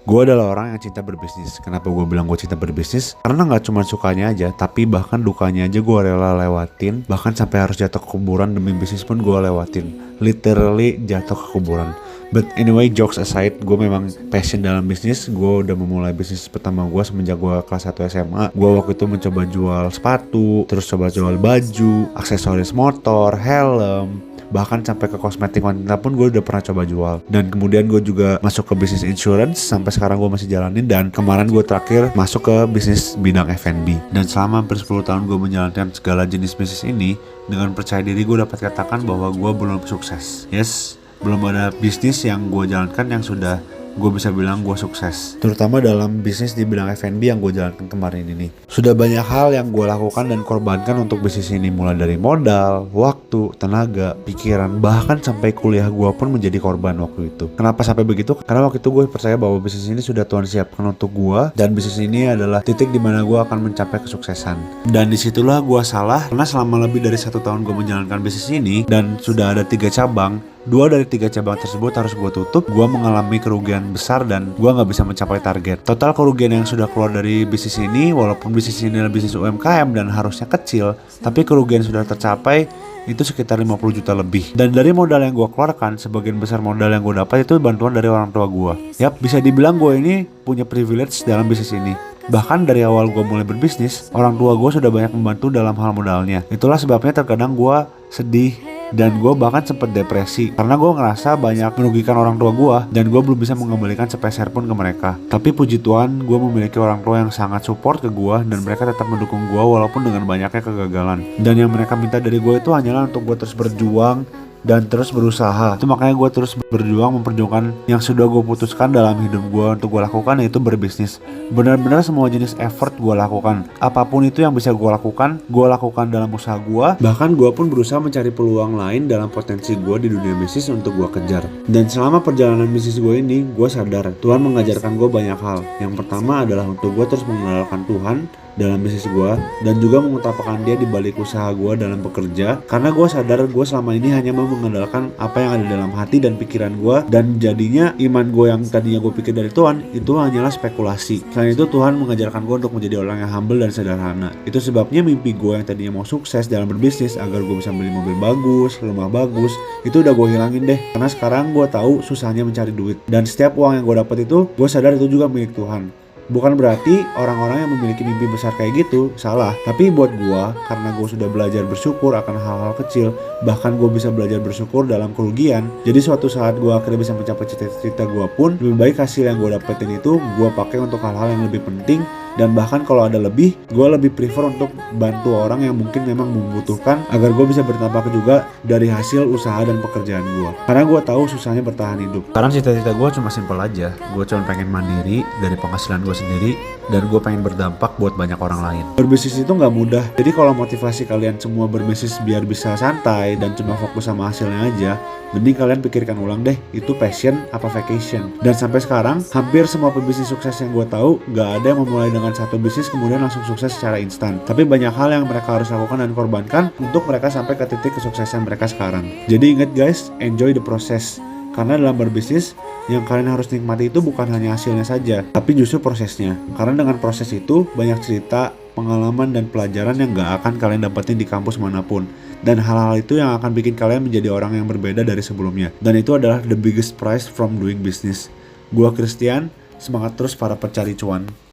Gue adalah orang yang cinta berbisnis. Kenapa gue bilang gue cinta berbisnis? Karena gak cuma sukanya aja, tapi bahkan dukanya aja gue rela lewatin. Bahkan sampai harus jatuh ke kuburan demi bisnis pun gue lewatin. Literally jatuh ke kuburan. But anyway, jokes aside, gue memang passion dalam bisnis. Gue udah memulai bisnis pertama gue semenjak gue kelas 1 SMA. Gue waktu itu mencoba jual sepatu, terus coba jual baju, aksesoris motor, helm, bahkan sampai ke kosmetik wanita pun gue udah pernah coba jual. Dan kemudian gue juga masuk ke bisnis insurance, sampai sekarang gue masih jalanin. Dan kemarin gue terakhir masuk ke bisnis bidang F&B. Dan selama hampir 10 tahun gue menjalankan segala jenis bisnis ini, dengan percaya diri gue dapat katakan bahwa gue belum sukses. Yes, belum ada bisnis yang gue jalankan yang sudah gue bisa bilang gue sukses, terutama dalam bisnis di bidang F&B yang gue jalankan kemarin ini. Sudah banyak hal yang gue lakukan dan korbankan untuk bisnis ini, mulai dari modal, waktu, tenaga, pikiran, bahkan sampai kuliah gue pun menjadi korban waktu itu. Kenapa sampai begitu? Karena waktu itu gue percaya bahwa bisnis ini sudah Tuhan siapkan untuk gue, dan bisnis ini adalah titik dimana gue akan mencapai kesuksesan. Dan disitulah gue salah, karena selama lebih dari 1 tahun gue menjalankan bisnis ini dan sudah ada 3 cabang. 2 dari 3 cabang tersebut harus gue tutup. Gue mengalami kerugian besar dan gue gak bisa mencapai target. Total kerugian yang sudah keluar dari bisnis ini, walaupun bisnis ini adalah bisnis UMKM dan harusnya kecil, tapi kerugian sudah tercapai itu sekitar 50 juta lebih. Dan dari modal yang gue keluarkan, sebagian besar modal yang gue dapat itu bantuan dari orang tua gue. Yap, bisa dibilang gue ini punya privilege dalam bisnis ini. Bahkan dari awal gue mulai berbisnis, orang tua gue sudah banyak membantu dalam hal modalnya. Itulah sebabnya terkadang gue sedih dan gue bahkan sempat depresi karena gue ngerasa banyak merugikan orang tua gue dan gue belum bisa mengembalikan sepeser pun ke mereka. Tapi puji Tuhan, gue memiliki orang tua yang sangat support ke gue dan mereka tetap mendukung gue walaupun dengan banyaknya kegagalan. Dan yang mereka minta dari gue itu hanyalah untuk gue terus berjuang dan terus berusaha. Itu makanya gue terus berjuang memperjuangkan yang sudah gue putuskan dalam hidup gue untuk gue lakukan, yaitu berbisnis. Benar-benar semua jenis effort gue lakukan. Apapun itu yang bisa gue lakukan dalam usaha gue. Bahkan gue pun berusaha mencari peluang lain dalam potensi gue di dunia bisnis untuk gue kejar. Dan selama perjalanan bisnis gue ini, gue sadar Tuhan mengajarkan gue banyak hal. Yang pertama adalah untuk gue terus mengenalkan Tuhan dalam bisnis gue, dan juga mengutamakan dia di balik usaha gue dalam bekerja. Karena gue sadar gue selama ini hanya mau mengandalkan apa yang ada dalam hati dan pikiran gue, dan jadinya iman gue yang tadinya gue pikir dari Tuhan itu hanyalah spekulasi. Selain itu, Tuhan mengajarkan gue untuk menjadi orang yang humble dan sederhana. Itu sebabnya mimpi gue yang tadinya mau sukses dalam berbisnis, agar gue bisa beli mobil bagus, rumah bagus, itu udah gue hilangin deh. Karena sekarang gue tahu susahnya mencari duit, dan setiap uang yang gue dapat itu, gue sadar itu juga milik Tuhan. Bukan berarti orang-orang yang memiliki mimpi besar kayak gitu salah. Tapi buat gue, karena gue sudah belajar bersyukur akan hal-hal kecil, bahkan gue bisa belajar bersyukur dalam kerugian. Jadi suatu saat gue akhirnya bisa mencapai cita-cita gue pun, lebih baik hasil yang gue dapetin itu gue pakai untuk hal-hal yang lebih penting. Dan bahkan kalau ada lebih, gue lebih prefer untuk bantu orang yang mungkin memang membutuhkan, agar gue bisa berdampak juga dari hasil usaha dan pekerjaan gue. Karena gue tahu susahnya bertahan hidup. Sekarang cita-cita gue cuma simpel aja. Gue cuma pengen mandiri dari penghasilan gue sendiri, dan gue pengen berdampak buat banyak orang lain. Berbisnis itu gak mudah. Jadi kalau motivasi kalian semua berbisnis biar bisa santai dan cuma fokus sama hasilnya aja, mending kalian pikirkan ulang deh, itu passion apa vacation. Dan sampai sekarang, hampir semua pebisnis sukses yang gue tahu, gak ada yang memulai dengan satu bisnis kemudian langsung sukses secara instan. Tapi banyak hal yang mereka harus lakukan dan korbankan untuk mereka sampai ke titik kesuksesan mereka sekarang. Jadi ingat guys, enjoy the process. Karena dalam berbisnis, yang kalian harus nikmati itu bukan hanya hasilnya saja, tapi justru prosesnya. Karena dengan proses itu, banyak cerita, pengalaman, dan pelajaran yang gak akan kalian dapetin di kampus manapun. Dan hal-hal itu yang akan bikin kalian menjadi orang yang berbeda dari sebelumnya. Dan itu adalah the biggest prize from doing business. Gua Christian, semangat terus para pencari cuan.